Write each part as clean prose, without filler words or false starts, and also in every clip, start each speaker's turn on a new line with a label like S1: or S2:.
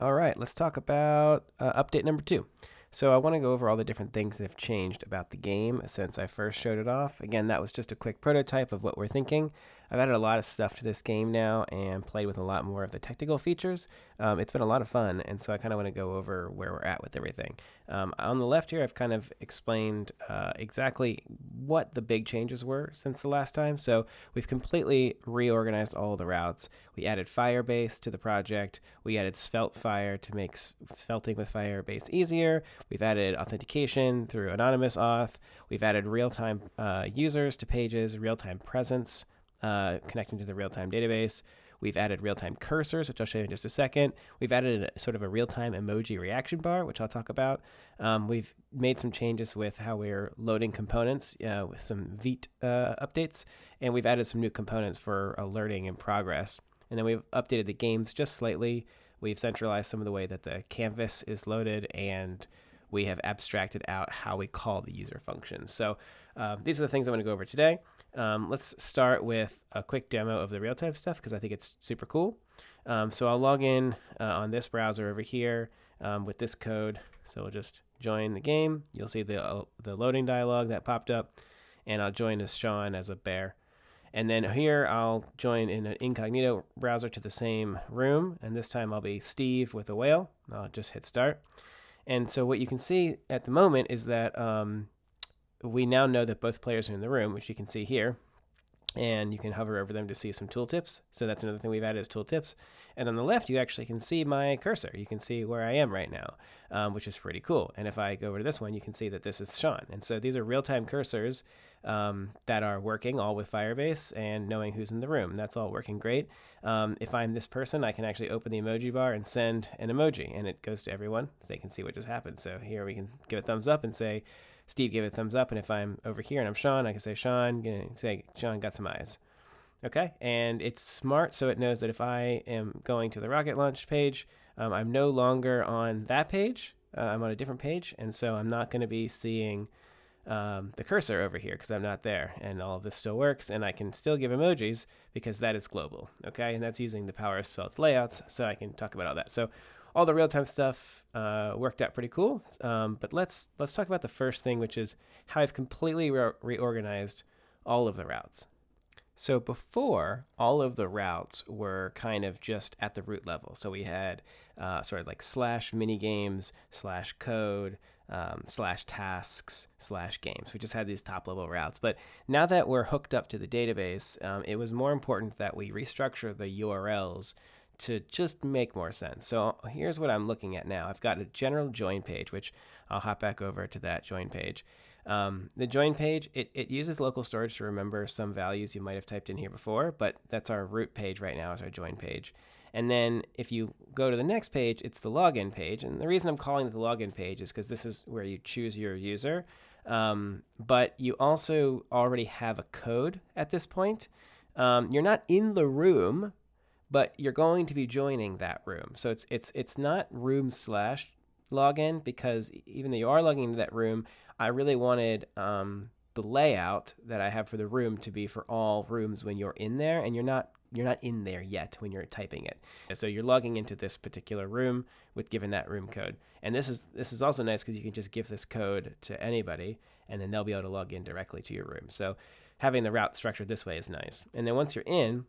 S1: All right, let's talk about update number 2. So I want to go over all the different things that have changed about the game since I first showed it off. Again, that was just a quick prototype of what we're thinking. I've added a lot of stuff to this game now and played with a lot more of the technical features. It's been a lot of fun, and so I kind of want to go over where we're at with everything. On the left here, I've kind of explained exactly what the big changes were since the last time. So we've completely reorganized all the routes. We added Firebase to the project. We added SvelteFire to make svelting with Firebase easier. We've added authentication through anonymous auth. We've added real-time users to pages, real-time presence, connecting to the real-time database. We've added real-time cursors, which I'll show you in just a second. We've added sort of a real-time emoji reaction bar, which I'll talk about. We've made some changes with how we're loading components with some Vite updates, and we've added some new components for alerting in progress. And then we've updated the games just slightly. We've centralized some of the way that the canvas is loaded, and we have abstracted out how we call the user functions. So these are the things I'm going to go over today. Let's start with a quick demo of the real-time stuff because I think it's super cool. So I'll log in on this browser over here with this code. So we'll just join the game. You'll see the loading dialog that popped up, and I'll join as Sean as a bear. And then here I'll join in an incognito browser to the same room, and this time I'll be Steve with a whale. I'll just hit start. And so what you can see at the moment is that we now know that both players are in the room, which you can see here. And you can hover over them to see some tooltips. So that's another thing we've added is tooltips. And on the left, you actually can see my cursor. You can see where I am right now, which is pretty cool. And if I go over to this one, you can see that this is Sean. And so these are real-time cursors that are working all with Firebase and knowing who's in the room. That's all working great. If I'm this person, I can actually open the emoji bar and send an emoji, and it goes to everyone so they can see what just happened. So here we can give a thumbs up and say, Steve gave it a thumbs up, and if I'm over here and I'm Sean, I can say Sean got some eyes. Okay, and it's smart, so it knows that if I am going to the rocket launch page, I'm no longer on that page. I'm on a different page, and so I'm not going to be seeing the cursor over here because I'm not there, and all of this still works, and I can still give emojis because that is global. Okay, and that's using the power of Svelte's layouts, so I can talk about all that. So all the real-time stuff worked out pretty cool. But let's talk about the first thing, which is how I've completely reorganized all of the routes. So before, all of the routes were kind of just at the root level. So we had sort of like slash minigames, slash code, slash tasks, slash games. We just had these top level routes. But now that we're hooked up to the database, it was more important that we restructure the URLs to just make more sense. So here's what I'm looking at now. I've got a general join page, which I'll hop back over to that join page. The join page, it uses local storage to remember some values you might have typed in here before, but that's our root page right now is our join page. And then if you go to the next page, it's the login page. And the reason I'm calling it the login page is because this is where you choose your user. But you also already have a code at this point. You're not in the room, but you're going to be joining that room. So it's not room slash login, because even though you are logging into that room, I really wanted the layout that I have for the room to be for all rooms when you're in there, and you're not in there yet when you're typing it. So you're logging into this particular room with given that room code. And this is also nice because you can just give this code to anybody, and then they'll be able to log in directly to your room. So having the route structured this way is nice. And then once you're in,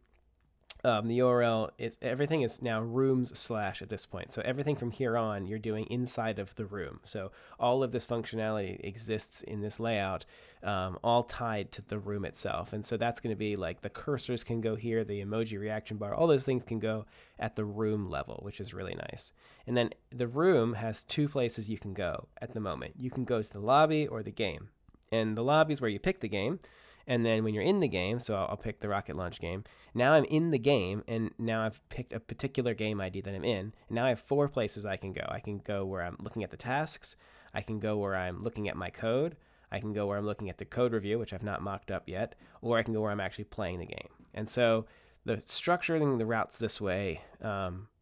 S1: the URL, everything is now rooms slash at this point. So everything from here on, you're doing inside of the room. So all of this functionality exists in this layout, all tied to the room itself. And so that's going to be like the cursors can go here, the emoji reaction bar, all those things can go at the room level, which is really nice. And then the room has two places you can go at the moment. You can go to the lobby or the game. And the lobby is where you pick the game. And then when you're in the game, so I'll pick the rocket launch game. Now I'm in the game, and now I've picked a particular game ID that I'm in. And now I have 4 places I can go. I can go where I'm looking at the tasks. I can go where I'm looking at my code. I can go where I'm looking at the code review, which I've not mocked up yet. Or I can go where I'm actually playing the game. And so the structuring the routes this way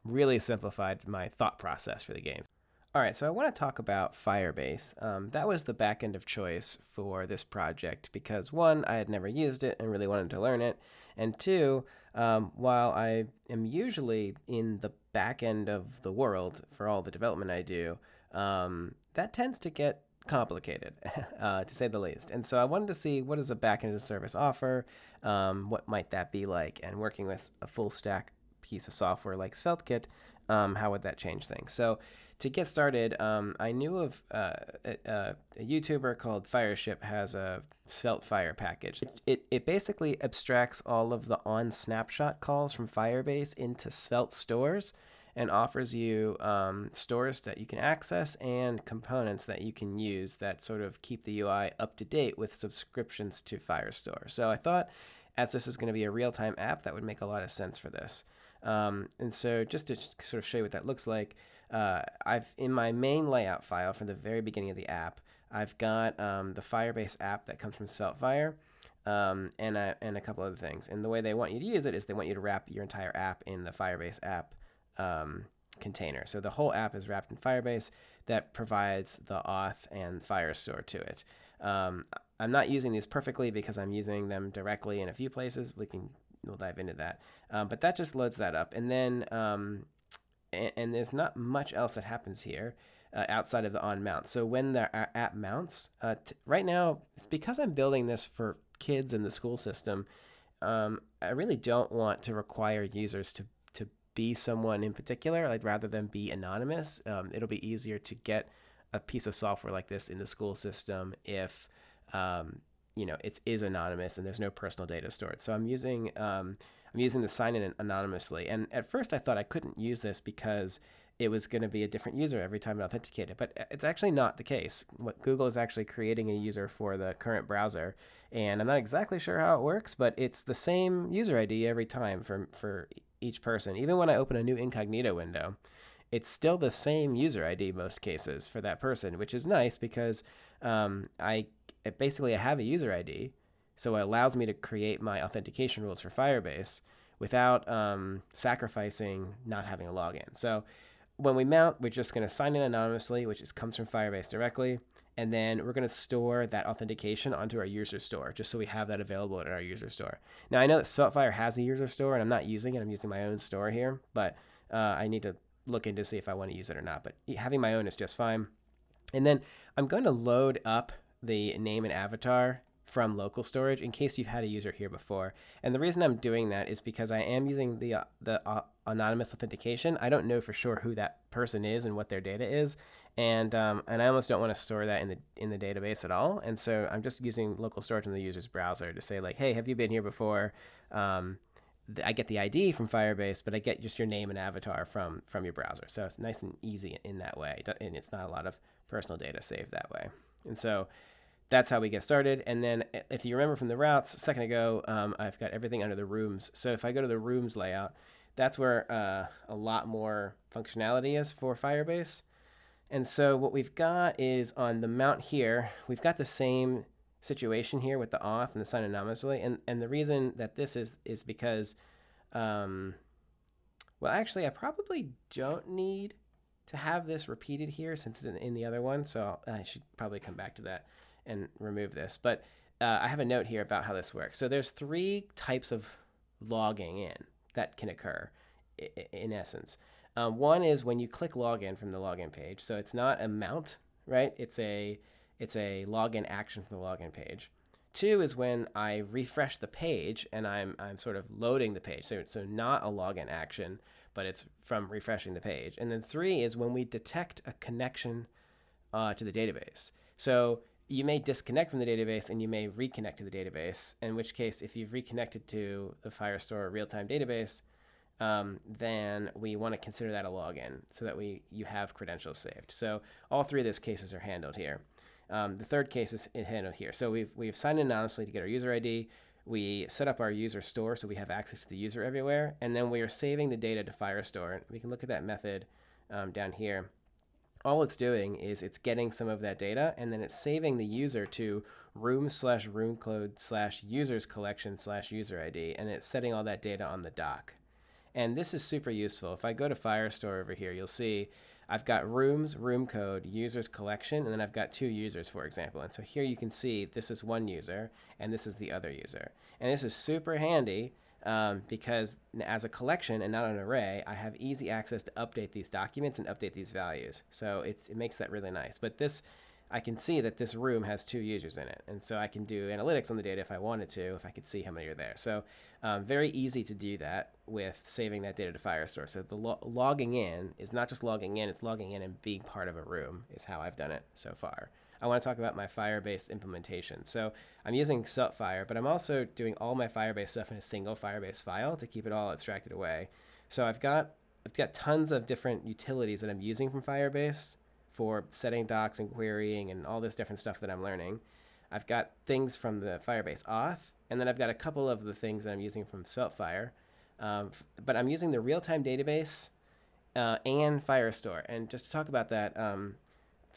S1: really simplified my thought process for the game. All right, so I want to talk about Firebase. That was the backend of choice for this project because 1, I had never used it and really wanted to learn it, and 2, while I am usually in the back end of the world for all the development I do, that tends to get complicated, to say the least. And so I wanted to see, what does a back end as a service offer? What might that be like? And working with a full stack piece of software like SvelteKit, how would that change things? So to get started, I knew of a YouTuber called Fireship has a Svelte Fire package. It basically abstracts all of the on snapshot calls from Firebase into Svelte stores and offers you stores that you can access and components that you can use that sort of keep the UI up to date with subscriptions to Firestore. So I thought, as this is going to be a real-time app, that would make a lot of sense for this. And so just to sort of show you what that looks like, I've in my main layout file from the very beginning of the app, I've got the Firebase app that comes from SvelteFire, and a couple other things. And the way they want you to use it is they want you to wrap your entire app in the Firebase app container. So the whole app is wrapped in Firebase that provides the auth and Firestore to it. I'm not using these perfectly because I'm using them directly in a few places. We'll dive into that. But that just loads that up. And then, and there's not much else that happens here outside of the on mount. So when the app mounts, right now, it's because I'm building this for kids in the school system. I really don't want to require users to be someone in particular, like rather than be anonymous. It'll be easier to get a piece of software like this in the school system if it is anonymous and there's no personal data stored. So I'm using the sign in anonymously. And at first I thought I couldn't use this because it was going to be a different user every time it authenticated, but it's actually not the case. Google is actually creating a user for the current browser, and I'm not exactly sure how it works, but it's the same user ID every time for each person. Even when I open a new incognito window, it's still the same user ID most cases for that person, which is nice because I have a user ID, so it allows me to create my authentication rules for Firebase without sacrificing not having a login. So when we mount, we're just going to sign in anonymously, which comes from Firebase directly, and then we're going to store that authentication onto our user store, just so we have that available in our user store. Now, I know that SvelteFire has a user store, and I'm not using it. I'm using my own store here, but I need to look into see if I want to use it or not. But having my own is just fine. And then I'm going to load up the name and avatar from local storage in case you've had a user here before. And the reason I'm doing that is because I am using the anonymous authentication. I don't know for sure who that person is and what their data is, and I almost don't want to store that in the database at all. And so I'm just using local storage in the user's browser to say, like, hey, have you been here before? I get the ID from Firebase, but I get just your name and avatar from your browser. So it's nice and easy in that way, and it's not a lot of personal data saved that way. And so that's how we get started. And then if you remember from the routes a second ago, I've got everything under the rooms. So if I go to the rooms layout, that's where a lot more functionality is for Firebase. And so what we've got is on the mount here, we've got the same situation here with the auth and the sign anonymously. And the reason that this is because, well, actually, I probably don't need to have this repeated here since it's in the other one. So I should probably come back to that and remove this. But I have a note here about how this works. So there's 3 types of logging in that can occur in essence. One is when you click login from the login page. So it's not a mount, right? It's a login action from the login page. 2 is when I refresh the page and I'm sort of loading the page. So not a login action, but it's from refreshing the page. And then 3 is when we detect a connection to the database. So you may disconnect from the database and you may reconnect to the database, in which case if you've reconnected to the Firestore real-time database, then we want to consider that a login so that you have credentials saved. So all 3 of those cases are handled here. The third case is handled here. So we've signed in anonymously to get our user ID. We set up our user store so we have access to the user everywhere, and then we are saving the data to Firestore. We can look at that method down here. All it's doing is it's getting some of that data, and then it's saving the user to room/room code/users collection/user ID, and it's setting all that data on the dock. And this is super useful. If I go to Firestore over here, you'll see I've got rooms, room code, users collection, and then I've got 2 users, for example. And so here you can see this is one user, and this is the other user. And this is super handy because as a collection and not an array, I have easy access to update these documents and update these values. So it makes that really nice. But this, I can see that this room has 2 users in it. And so I can do analytics on the data if I wanted to, if I could see how many are there. So very easy to do that with saving that data to Firestore. So the logging in is not just logging in, it's logging in and being part of a room is how I've done it so far. I want to talk about my Firebase implementation. So I'm using SvelteFire, but I'm also doing all my Firebase stuff in a single Firebase file to keep it all abstracted away. So I've got tons of different utilities that I'm using from Firebase for setting docs and querying and all this different stuff that I'm learning. I've got things from the Firebase auth, and then I've got a couple of the things that I'm using from SvelteFire. But I'm using the real-time database and Firestore. And just to talk about that,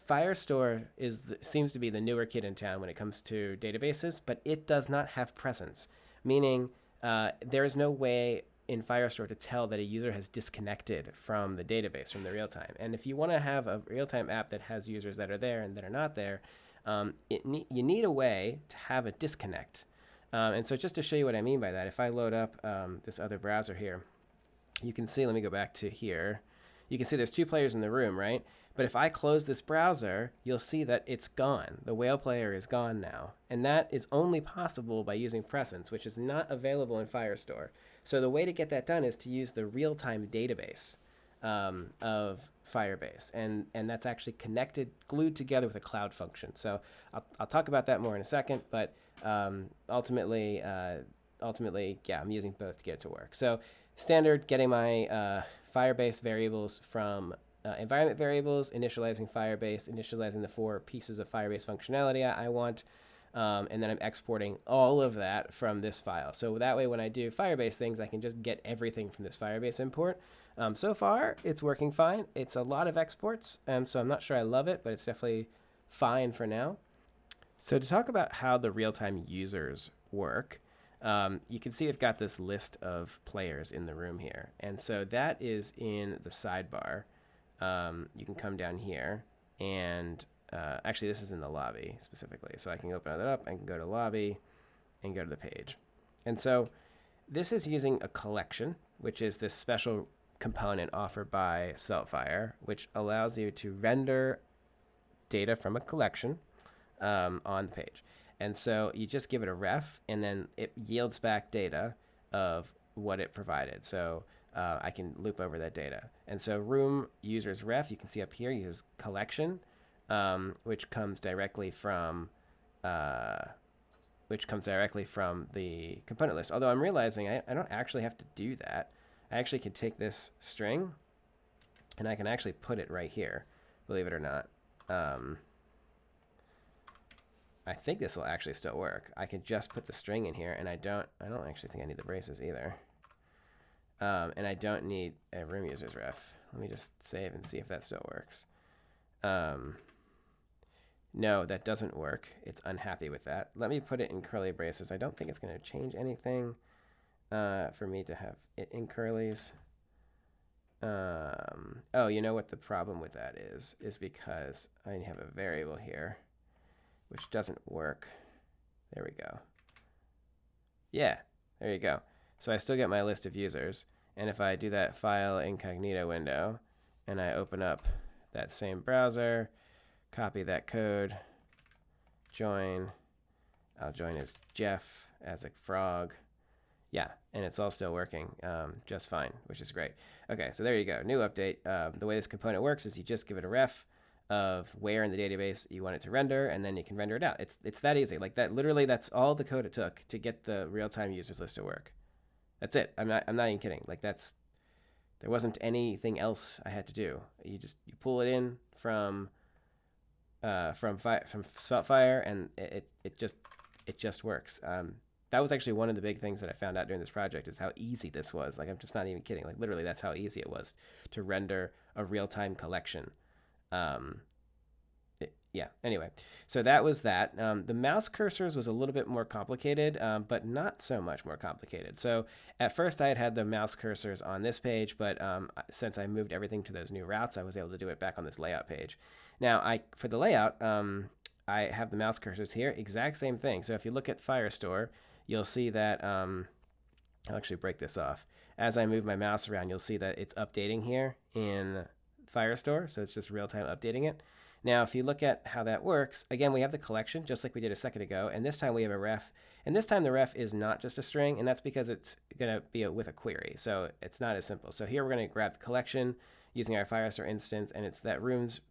S1: Firestore seems to be the newer kid in town when it comes to databases, but it does not have presence, meaning there is no way in Firestore to tell that a user has disconnected from the database, from the real-time. And if you want to have a real-time app that has users that are there and that are not there, you need a way to have a disconnect. And so just to show you what I mean by that, if I load up this other browser here, you can see, let me go back to here. You can see there's 2 players in the room, right? But if I close this browser, you'll see that it's gone. The whale player is gone now. And that is only possible by using presence, which is not available in Firestore. So the way to get that done is to use the real-time database of Firebase. And that's actually connected, glued together with a cloud function. So I'll talk about that more in a second, but ultimately, yeah, I'm using both to get it to work. So standard, getting my Firebase variables from environment variables, initializing Firebase, initializing the 4 pieces of Firebase functionality I want, and then I'm exporting all of that from this file. So that way when I do Firebase things, I can just get everything from this Firebase import. So far, it's working fine. It's a lot of exports, so I'm not sure I love it, but it's definitely fine for now. So to talk about how the real-time users work, you can see I've got this list of players in the room here. And so that is in the sidebar. You can come down here and actually this is in the lobby specifically. So I can open that up, I can go to lobby and go to the page. And so this is using a collection, which is this special component offered by SvelteFire, which allows you to render data from a collection on the page. And so you just give it a ref, and then it yields back data of what it provided. So I can loop over that data. And so room users ref, you can see up here, uses collection, which comes directly from the component list. Although I'm realizing I don't actually have to do that. I actually can take this string, and I can actually put it right here, believe it or not. I think this will actually still work. I can just put the string in here, and I don't actually think I need the braces either. And I don't need a room users ref. Let me just save and see if that still works. No, that doesn't work. It's unhappy with that. Let me put it in curly braces. I don't think it's going to change anything for me to have it in curlies. Oh, you know what the problem with that is because I have a variable here which doesn't work. There we go. Yeah, there you go. So I still get my list of users. And if I do that file incognito window and I open up that same browser, copy that code, join, I'll join as Jeff, as a frog. Yeah, and it's all still working just fine, which is great. Okay, so there you go. New update. The way this component works is you just give it a ref of where in the database you want it to render, and then you can render it out. It's that easy. Like that, literally, that's all the code it took to get the real-time users list to work. That's it. I'm not even kidding. Like there wasn't anything else I had to do. You pull it in from SvelteFire, and it just works. That was actually one of the big things that I found out during this project is how easy this was. Like I'm just not even kidding. Like literally, that's how easy it was to render a real-time collection. Yeah, anyway, so that was that. The mouse cursors was a little bit more complicated, but not so much more complicated. So at first I had the mouse cursors on this page, but since I moved everything to those new routes, I was able to do it back on this layout page. Now, for the layout, I have the mouse cursors here, exact same thing. So if you look at Firestore, you'll see that I'll actually break this off. As I move my mouse around, you'll see that it's updating here in Firestore. So it's just real-time updating it. Now, if you look at how that works, again, we have the collection just like we did a second ago. And this time we have a ref. And this time the ref is not just a string. And that's because it's going to be with a query. So it's not as simple. So here we're going to grab the collection using our Firestore instance. And it's that rooms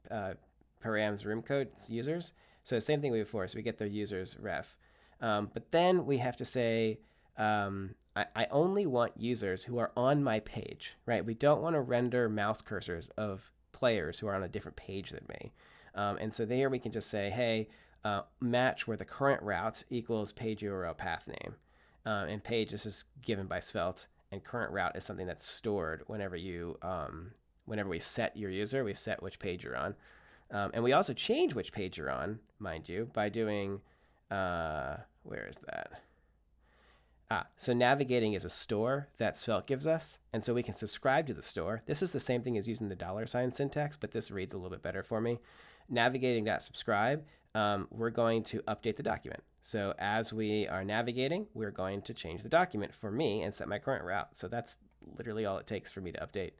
S1: params room code users. So same thing we did before. So we get the users ref. But then we have to say, I only want users who are on my page, right? We don't want to render mouse cursors of players who are on a different page than me. And so there we can just say, hey, match where the current route equals page URL path name. And page, this is given by Svelte, and current route is something that's stored whenever you, whenever we set your user, we set which page you're on. And we also change which page you're on, mind you, by doing, where is that? So navigating is a store that Svelte gives us, and so we can subscribe to the store. This is the same thing as using the $ syntax, but this reads a little bit better for me. Navigating.subscribe, we're going to update the document. So as we are navigating, we're going to change the document for me and set my current route. So that's literally all it takes for me to update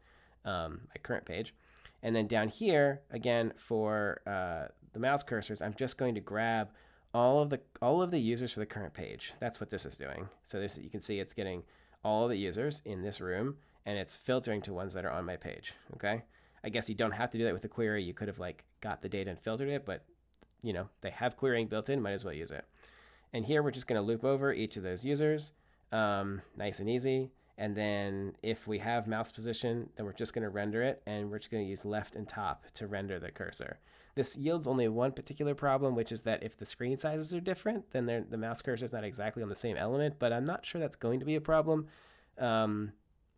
S1: my current page. And then down here, again, for the mouse cursors, I'm just going to grab all of the users for the current page. That's what this is doing. So this, you can see it's getting all of the users in this room, and it's filtering to ones that are on my page. Okay. I guess you don't have to do that with a query. You could have like got the data and filtered it, but you know, they have querying built in, might as well use it. And here we're just going to loop over each of those users, nice and easy. And then if we have mouse position, then we're just going to render it, and we're just going to use left and top to render the cursor. This yields only one particular problem, which is that if the screen sizes are different, then the mouse cursor is not exactly on the same element, but I'm not sure that's going to be a problem.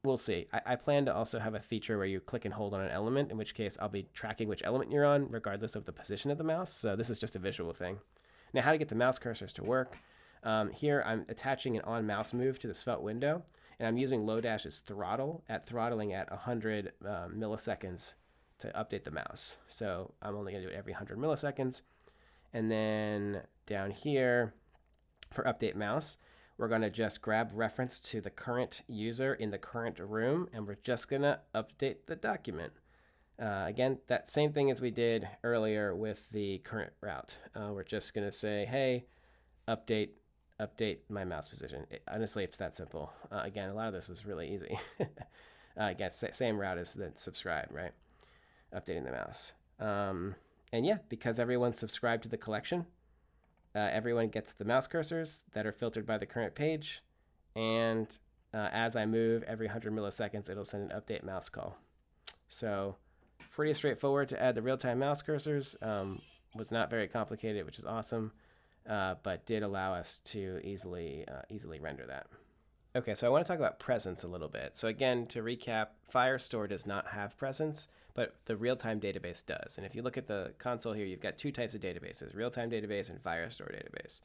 S1: We'll see. I plan to also have a feature where you click and hold on an element, in which case I'll be tracking which element you're on, regardless of the position of the mouse. So this is just a visual thing. Now, how to get the mouse cursors to work. Here I'm attaching an on mouse move to the Svelte window, and I'm using Lodash's throttle throttling at 100 milliseconds to update the mouse. So I'm only going to do it every 100 milliseconds. And then down here for update mouse, we're going to just grab reference to the current user in the current room, and we're just going to update the document. Again, that same thing as we did earlier with the current route. We're just going to say, hey, update my mouse position. Honestly, it's that simple. Again, a lot of this was really easy. Again, same route as the subscribe, right? Updating the mouse. And yeah, because everyone's subscribed to the collection, everyone gets the mouse cursors that are filtered by the current page. And as I move every 100 milliseconds, it'll send an update mouse call. So pretty straightforward to add the real-time mouse cursors. Was not very complicated, which is awesome, but did allow us to easily render that. Okay, so I want to talk about presence a little bit. So again, to recap, Firestore does not have presence, but the real-time database does. And if you look at the console here, you've got two types of databases, real-time database and Firestore database.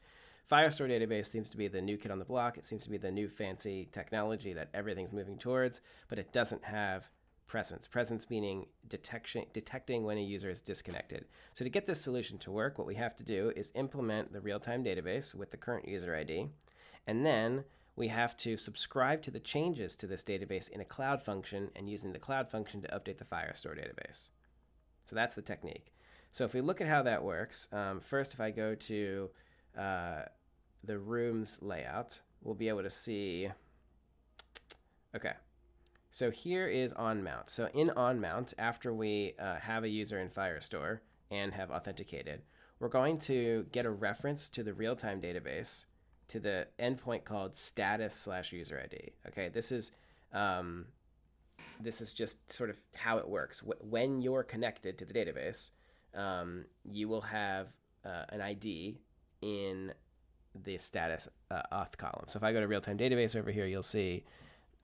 S1: Firestore database seems to be the new kid on the block. It seems to be the new fancy technology that everything's moving towards, but it doesn't have presence. Presence meaning detecting when a user is disconnected. So to get this solution to work, what we have to do is implement the real-time database with the current user ID, and then we have to subscribe to the changes to this database in a cloud function, and using the cloud function to update the Firestore database. So that's the technique. So if we look at how that works, first if I go to the rooms layout, we'll be able to see, okay, so here is onMount. So in onMount, after we have a user in Firestore and have authenticated, we're going to get a reference to the real-time database to the endpoint called status/user ID. Okay, this is just sort of how it works. When you're connected to the database, you will have an ID in the status auth column. So if I go to real-time database over here, you'll see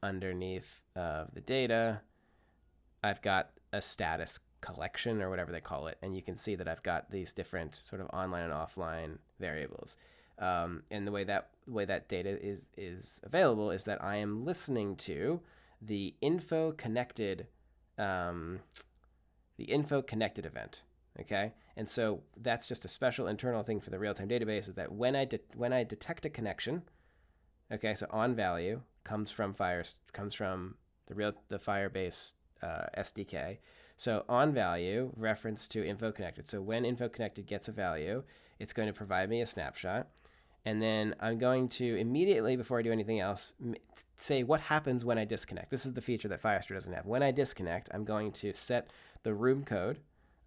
S1: underneath the data, I've got a status collection or whatever they call it, and you can see that I've got these different sort of online and offline variables. And the way that data is available is that I am listening to the info connected event. Okay, and so that's just a special internal thing for the real-time database, is that when I detect a connection, okay, so on value comes from the Firebase SDK. So on value, reference to info connected. So when info connected gets a value, it's going to provide me a snapshot. And then I'm going to immediately, before I do anything else, say what happens when I disconnect. This is the feature that Firestore doesn't have. When I disconnect, I'm going to set the room code.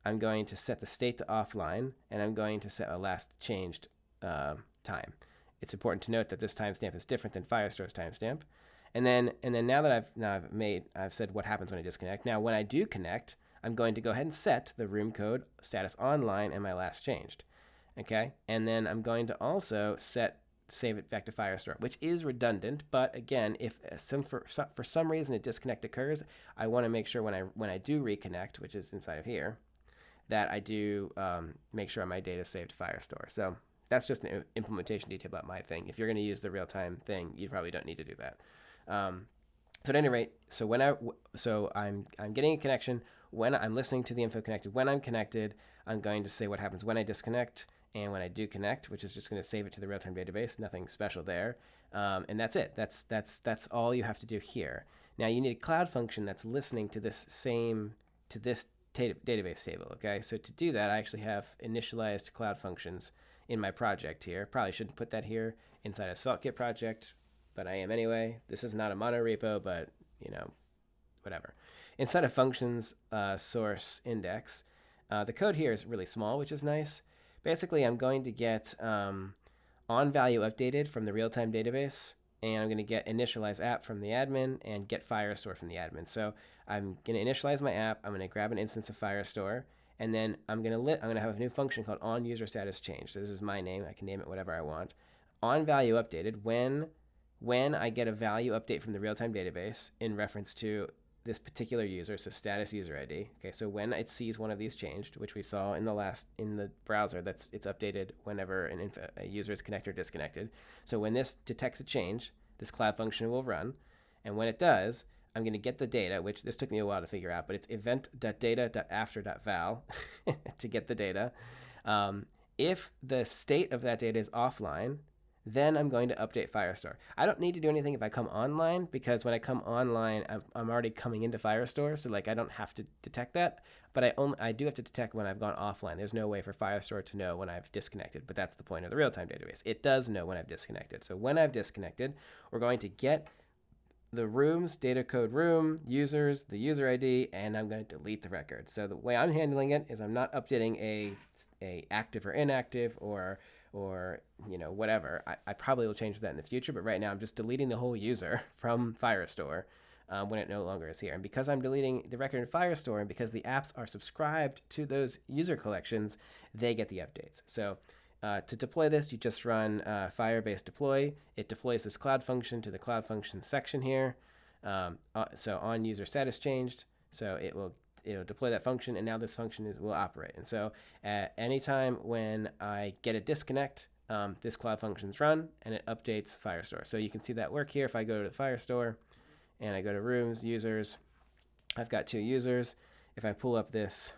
S1: I'm going to set the state to offline, and I'm going to set a last changed time. It's important to note that this timestamp is different than Firestore's timestamp. And then now that I've said what happens when I disconnect. Now when I do connect, I'm going to go ahead and set the room code status online and my last changed. Okay, and then I'm going to also save it back to Firestore, which is redundant. But again, if for some reason a disconnect occurs, I want to make sure when I do reconnect, which is inside of here, that I do make sure my data is saved to Firestore. So that's just an implementation detail about my thing. If you're going to use the real-time thing, you probably don't need to do that. So at any rate, so I'm getting a connection when I'm listening to the info connected. When I'm connected, I'm going to say what happens when I disconnect and when I do connect, which is just going to save it to the real-time database. Nothing special there, and that's it. That's all you have to do here. Now you need a cloud function that's listening to this database table. Okay, so to do that, I actually have initialized cloud functions in my project here. Probably shouldn't put that here inside a SvelteKit project, but I am anyway. This is not a mono repo, but whatever. Inside of functions source index, the code here is really small, which is nice. Basically, I'm going to get on value updated from the real-time database, and I'm going to get initialize app from the admin and get Firestore from the admin. So I'm going to initialize my app. I'm going to grab an instance of Firestore, and then I'm going to have a new function called on user status change. This is my name. I can name it whatever I want. On value updated, when I get a value update from the real-time database in reference to this particular user, so status user ID. Okay, so when it sees one of these changed, which we saw in the browser, it's updated whenever a user is connected or disconnected. So when this detects a change, this cloud function will run, and when it does, I'm going to get the data, which this took me a while to figure out, but it's event.data.after.val to get the data. If the state of that data is offline, then I'm going to update Firestore. I don't need to do anything if I come online, because when I come online, I'm already coming into Firestore, so I don't have to detect that. But I do have to detect when I've gone offline. There's no way for Firestore to know when I've disconnected, but that's the point of the real-time database. It does know when I've disconnected. So when I've disconnected, we're going to get the rooms, data code room, users, the user ID, and I'm going to delete the record. So the way I'm handling it is I'm not updating a active or inactive or whatever. I probably will change that in the future, but right now I'm just deleting the whole user from Firestore when it no longer is here. And because I'm deleting the record in Firestore, and because the apps are subscribed to those user collections, they get the updates. So to deploy this, you just run Firebase deploy. It deploys this cloud function to the cloud function section here. So on user status changed, so it'll deploy that function, and now this function will operate. And so at any time when I get a disconnect, this cloud function's run, and it updates Firestore. So you can see that work here. If I go to the Firestore and I go to rooms, users, I've got 2 users. If I pull up this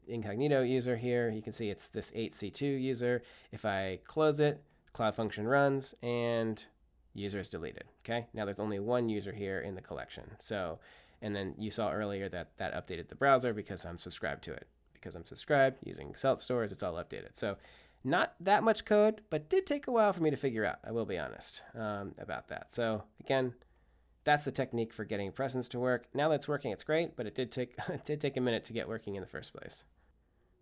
S1: incognito user here, you can see it's this 8C2 user. If I close it, cloud function runs, and user is deleted. Okay, now there's only 1 user here in the collection. So, and then you saw earlier that updated the browser because I'm subscribed to it. Because I'm subscribed using Svelte stores, it's all updated. So not that much code, but did take a while for me to figure out, I will be honest about that. So again, that's the technique for getting presence to work. Now that it's working, it's great, but it did take a minute to get working in the first place.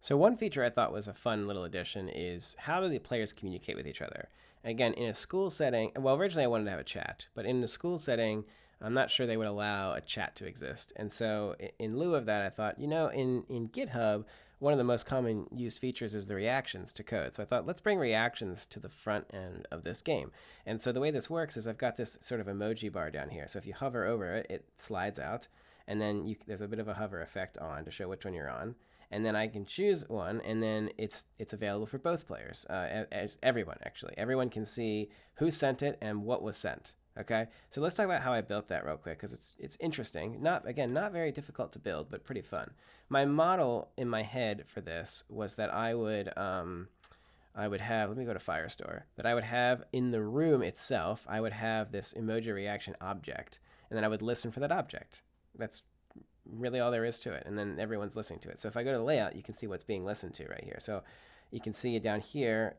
S1: So one feature I thought was a fun little addition is how do the players communicate with each other? And again, in a school setting, well, originally I wanted to have a chat, but in a school setting, I'm not sure they would allow a chat to exist. And so in lieu of that, I thought, in GitHub, one of the most common used features is the reactions to code. So I thought, let's bring reactions to the front end of this game. And so the way this works is I've got this sort of emoji bar down here. So if you hover over it, it slides out. And then there's a bit of a hover effect on to show which one you're on. And then I can choose one, and then it's available for both players, as everyone, actually. Everyone can see who sent it and what was sent. Okay, so let's talk about how I built that real quick, because it's interesting. Not very difficult to build, but pretty fun. My model in my head for this was that I would I would have, let me go to Firestore, that I would have in the room itself, I would have this emoji reaction object, and then I would listen for that object. That's really all there is to it, and then everyone's listening to it. So if I go to layout, you can see what's being listened to right here. So you can see down here,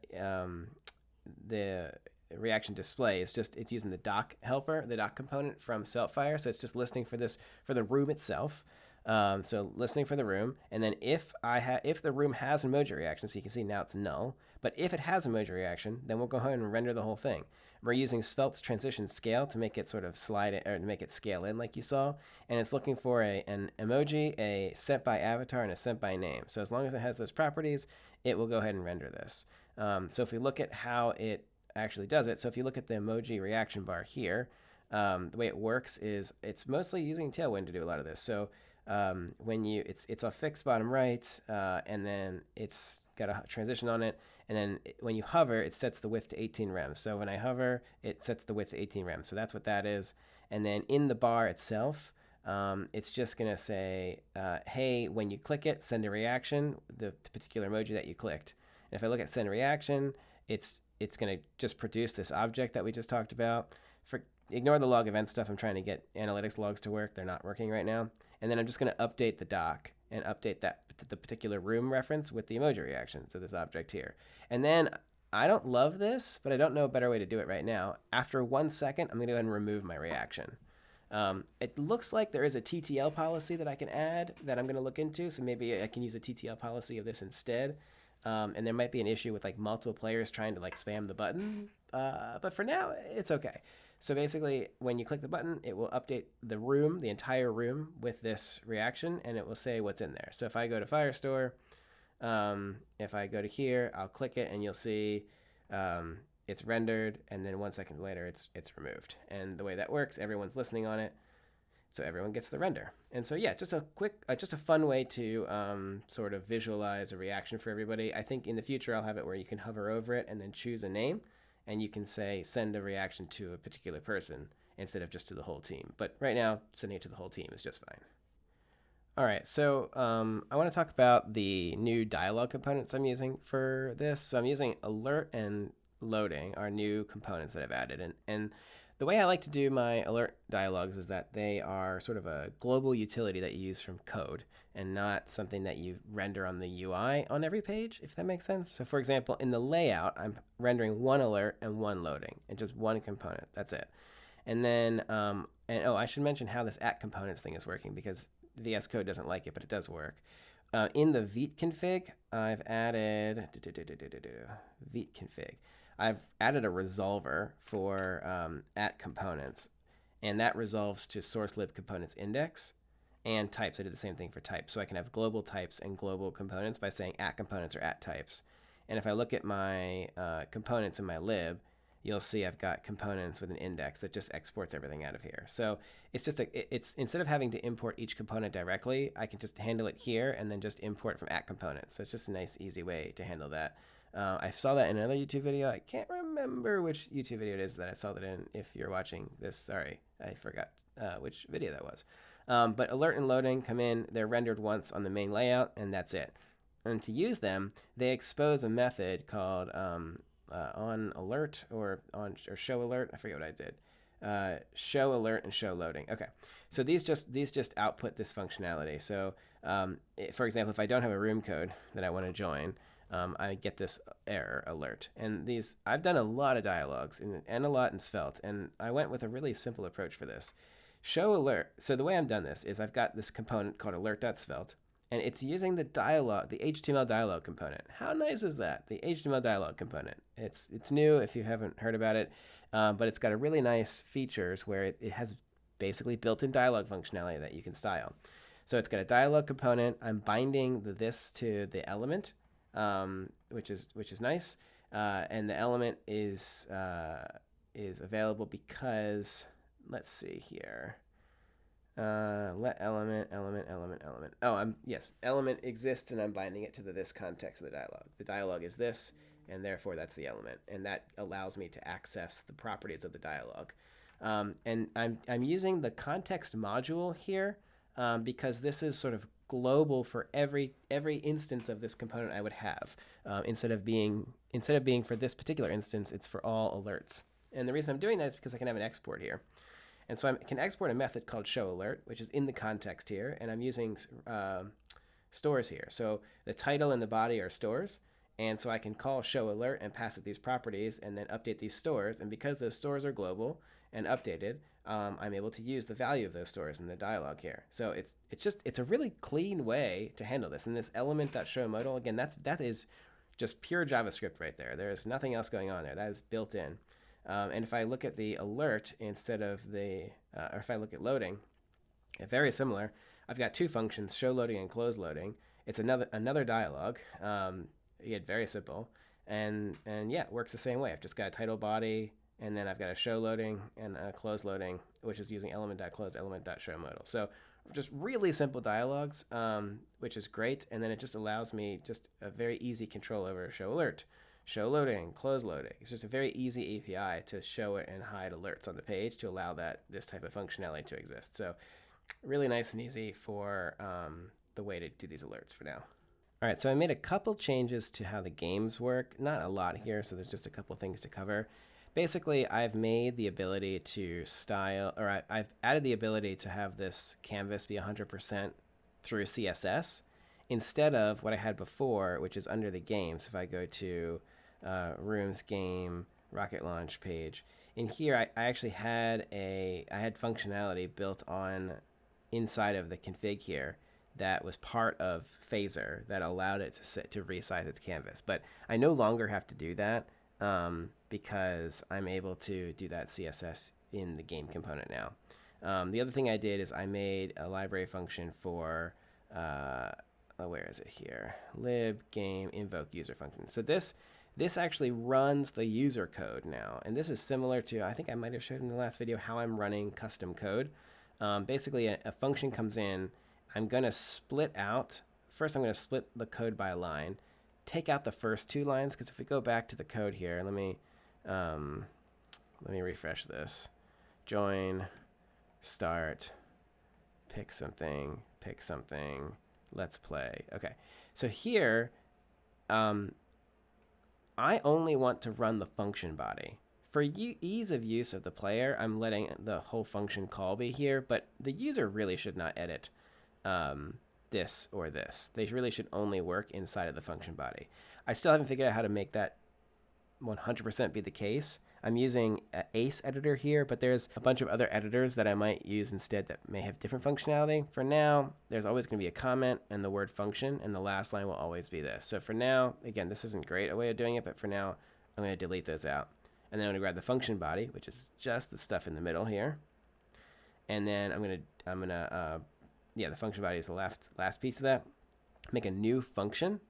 S1: the reaction display is just, it's using the doc helper, the doc component from SvelteFire. So it's just listening for this, for the room itself. So listening for the room, and then if the room has an emoji reaction, so you can see now it's null, but if it has an emoji reaction, then we'll go ahead and render the whole thing. We're using Svelte's transition scale to make it sort of slide it, or to make it scale in like you saw, and it's looking for an emoji, a set by avatar, and a set by name. So as long as it has those properties, it will go ahead and render this. So if we look at how it actually does it, so if you look at the emoji reaction bar here, the way it works is it's mostly using Tailwind to do a lot of this. So when you, it's a fixed bottom right, and then it's got a transition on it, and then when you hover, it sets the width to 18 rems. So when I hover, it sets the width to 18 rems. So that's what that is. And then in the bar itself, it's just gonna say, hey, when you click it, send a reaction, the particular emoji that you clicked. And if I look at send a reaction, it's gonna just produce this object that we just talked about. Ignore the log event stuff. I'm trying to get analytics logs to work. They're not working right now. And then I'm just going to update the doc and update the particular room reference with the emoji reaction, so this object here. And then I don't love this, but I don't know a better way to do it right now. After 1 second, I'm going to go ahead and remove my reaction. It looks like there is a TTL policy that I can add that I'm going to look into, so maybe I can use a TTL policy of this instead. And there might be an issue with like multiple players trying to like spam the button, but for now, it's okay. So basically, when you click the button, it will update the room, the entire room, with this reaction, and it will say what's in there. So if I go to Firestore, if I go to here, I'll click it, and you'll see it's rendered, and then 1 second later, it's removed. And the way that works, everyone's listening on it, so everyone gets the render. And so yeah, just a quick, just a fun way to sort of visualize a reaction for everybody. I think in the future, I'll have it where you can hover over it and then choose a name, and you can say send a reaction to a particular person instead of just to the whole team. But right now, sending it to the whole team is just fine. All right, so I want to talk about the new dialog components I'm using for this. So I'm using alert and loading, our new components that I've added. And the way I like to do my alert dialogs is that they are sort of a global utility that you use from code and not something that you render on the UI on every page, if that makes sense. So for example, in the layout, I'm rendering one alert and one loading and just one component. That's it. And then, I should mention how this at components thing is working because VS Code doesn't like it, but it does work. In the Vite config, I've added Vite config. I've added a resolver for at components, and that resolves to source lib components index and types. I did the same thing for types, so I can have global types and global components by saying at components or at types. And if I look at my components in my lib, you'll see I've got components with an index that just exports everything out of here. So it's just it's instead of having to import each component directly, I can just handle it here and then just import from at components. So it's just a nice, easy way to handle that. I saw that in another YouTube video. I can't remember which YouTube video it is that I saw that in. If you're watching this, sorry, I forgot which video that was. But alert and loading come in. They're rendered once on the main layout, and that's it. And to use them, they expose a method called on alert or show alert. I forget what I did. Show alert and show loading. Okay, so these just output this functionality. So for example, if I don't have a room code that I want to join, I get this error alert. And these, I've done a lot of dialogues and a lot in Svelte, and I went with a really simple approach for this. Show alert. So the way I've done this is I've got this component called alert.svelte, and it's using the dialog, the HTML dialog component. How nice is that? The HTML dialog component. It's new if you haven't heard about it, but it's got a really nice features where it has basically built-in dialog functionality that you can style. So it's got a dialog component. I'm binding this to the element, which is nice, and the element is available because, let's see here, let element. Oh, yes, element exists, and I'm binding it to this context of the dialog. The dialog is this, and therefore that's the element, and that allows me to access the properties of the dialog. And I'm using the context module here because this is sort of global for every instance of this component I would have. Instead of being for this particular instance, it's for all alerts. And the reason I'm doing that is because I can have an export here. And so I can export a method called showAlert, which is in the context here, and I'm using stores here. So the title and the body are stores, and so I can call showAlert and pass it these properties and then update these stores. And because those stores are global and updated, I'm able to use the value of those stores in the dialog here. So it's a really clean way to handle this. And this element.showModal, again, that is just pure JavaScript right there. There's nothing else going on there. That is built in. And if I look at the alert instead of the, or if I look at loading, very similar. I've got two functions, show loading and close loading. It's another dialog. Again, very simple. And yeah, it works the same way. I've just got a title body, and then I've got a show loading and a close loading, which is using element.close, element.showModal. So just really simple dialogues, which is great. And then it just allows me just a very easy control over show alert, show loading, close loading. It's just a very easy API to show it and hide alerts on the page to allow this type of functionality to exist. So really nice and easy for the way to do these alerts for now. All right, so I made a couple changes to how the games work. Not a lot here, so there's just a couple things to cover. Basically, I've made the ability to style, or I've added the ability to have this canvas be 100% through CSS instead of what I had before, which is under the games. If I go to Rooms, Game, Rocket Launch page, in here I actually had functionality built on inside of the config here that was part of Phaser that allowed it to resize its canvas. But I no longer have to do that because I'm able to do that CSS in the game component now. The other thing I did is I made a library function for, where is it here? Lib game invoke user function. So this actually runs the user code now. And this is similar to, I think I might have showed in the last video, how I'm running custom code. Basically, a function comes in. I'm going to split out. First, I'm going to split the code by line. Take out the first two lines, because if we go back to the code here, let me refresh this. Join, start, pick something, let's play. Okay, so here, I only want to run the function body. For ease of use of the player, I'm letting the whole function call be here, but the user really should not edit this or this. They really should only work inside of the function body. I still haven't figured out how to make that 100% be the case. I'm using Ace editor here, but there's a bunch of other editors that I might use instead that may have different functionality. For now, there's always going to be a comment and the word function, and the last line will always be this. So for now, again, this isn't great a way of doing it, but for now, I'm going to delete those out. And then I'm going to grab the function body, which is just the stuff in the middle here. And then the function body is the last piece of that. Make a new function,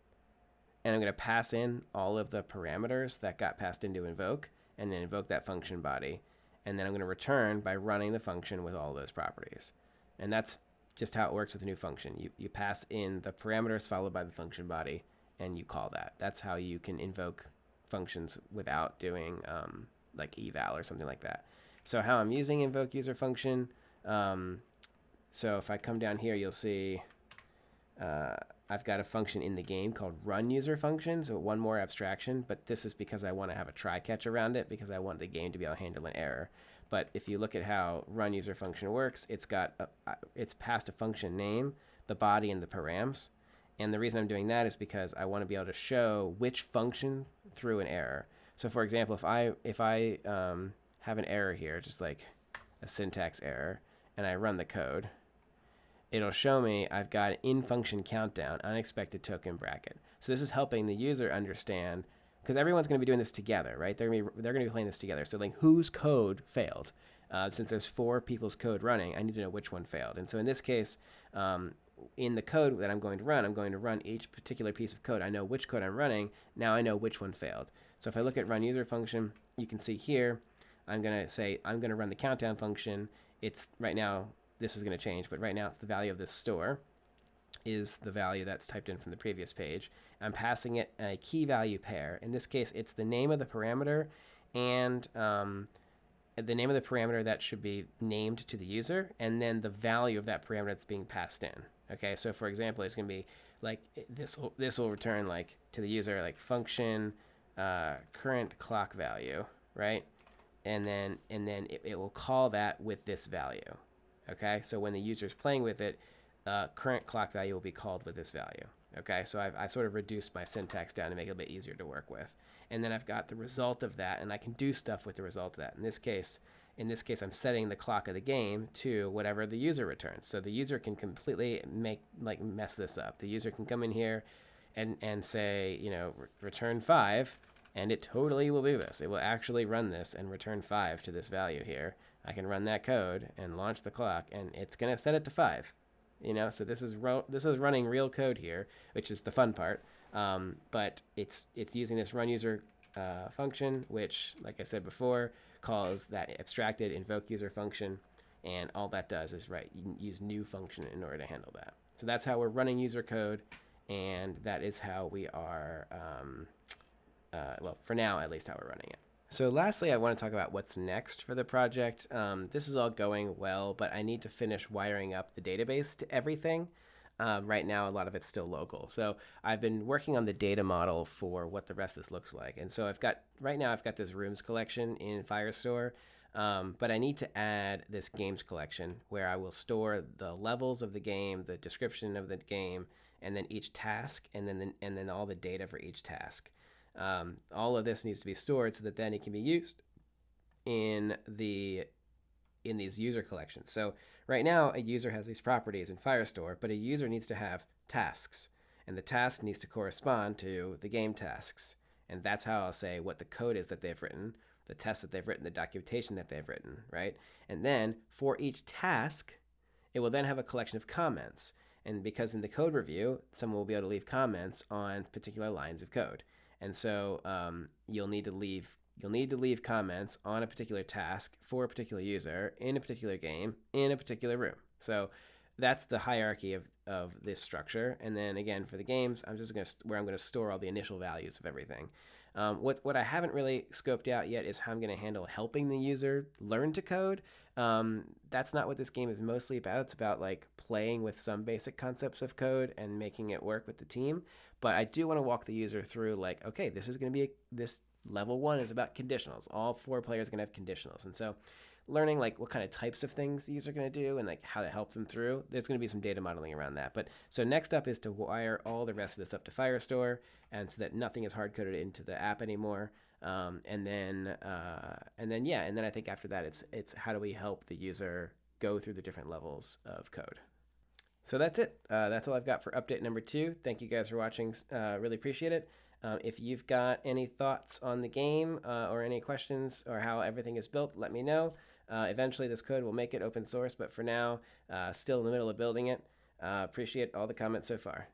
S1: and I'm going to pass in all of the parameters that got passed into invoke, and then invoke that function body. And then I'm going to return by running the function with all those properties. And that's just how it works with a new function. You pass in the parameters followed by the function body, and you call that. That's how you can invoke functions without doing like eval or something like that. So how I'm using invoke user function, so if I come down here, you'll see I've got a function in the game called run user function, so one more abstraction, but this is because I want to have a try catch around it because I want the game to be able to handle an error. But if you look at how run user function works, it's passed a function name, the body, and the params. And the reason I'm doing that is because I want to be able to show which function threw an error. So for example, if I have an error here, just like a syntax error, and I run the code, it'll show me I've got an in-function countdown, unexpected token bracket. So this is helping the user understand, because everyone's going to be doing this together, right? They're going to be playing this together. So like, whose code failed? Since there's 4 people's code running, I need to know which one failed. And so in this case, in the code that I'm going to run each particular piece of code. I know which code I'm running. Now I know which one failed. So if I look at run user function, you can see here, I'm going to say I'm going to run the countdown function. It's right now, this is going to change, but right now it's the value of this store is the value that's typed in from the previous page. I'm passing it a key value pair. In this case, it's the name of the parameter and the name of the parameter that should be named to the user, and then the value of that parameter that's being passed in. Okay, so for example, it's going to be like this will return like to the user like function current clock value, right? And then it will call that with this value. Okay, so when the user is playing with it, current clock value will be called with this value. Okay, so I've sort of reduced my syntax down to make it a bit easier to work with. And then I've got the result of that, and I can do stuff with the result of that. In this case, I'm setting the clock of the game to whatever the user returns. So the user can completely mess this up. The user can come in here and say, return 5, and it totally will do this. It will actually run this and return 5 to this value here. I can run that code and launch the clock, and it's going to set it to 5. So this is running real code here, which is the fun part. But it's using this run user function, which, like I said before, calls that abstracted invoke user function, and all that does is use new function in order to handle that. So that's how we're running user code, and that is how we are, well, for now at least, how we're running it. So lastly, I want to talk about what's next for the project. This is all going well, but I need to finish wiring up the database to everything. Right now, a lot of it's still local. So I've been working on the data model for what the rest of this looks like. And so right now I've got this rooms collection in Firestore, but I need to add this games collection where I will store the levels of the game, the description of the game, and then each task, and then all the data for each task. All of this needs to be stored so that then it can be used in these user collections. So right now, a user has these properties in Firestore, but a user needs to have tasks, and the task needs to correspond to the game tasks. And that's how I'll say what the code is that they've written, the tests that they've written, the documentation that they've written, right? And then for each task, it will then have a collection of comments. And because in the code review, someone will be able to leave comments on particular lines of code. And so you'll need to leave comments on a particular task for a particular user in a particular game in a particular room. So that's the hierarchy of this structure. And then again, for the games, I'm going to store all the initial values of everything. What I haven't really scoped out yet is how I'm going to handle helping the user learn to code. That's not what this game is mostly about. It's about like playing with some basic concepts of code and making it work with the team. But I do want to walk the user through like, okay, this is going to be this level 1 is about conditionals. All 4 players are going to have conditionals. And so learning like what kind of types of things the user are going to do and like how to help them through, there's going to be some data modeling around that. But so next up is to wire all the rest of this up to Firestore, and so that nothing is hard coded into the app anymore. And then I think after that it's how do we help the user go through the different levels of code. So that's it. That's all I've got for update number 2. Thank you guys for watching. Really appreciate it. If you've got any thoughts on the game or any questions or how everything is built, let me know. Eventually this code will make it open source, but for now, still in the middle of building it. Appreciate all the comments so far.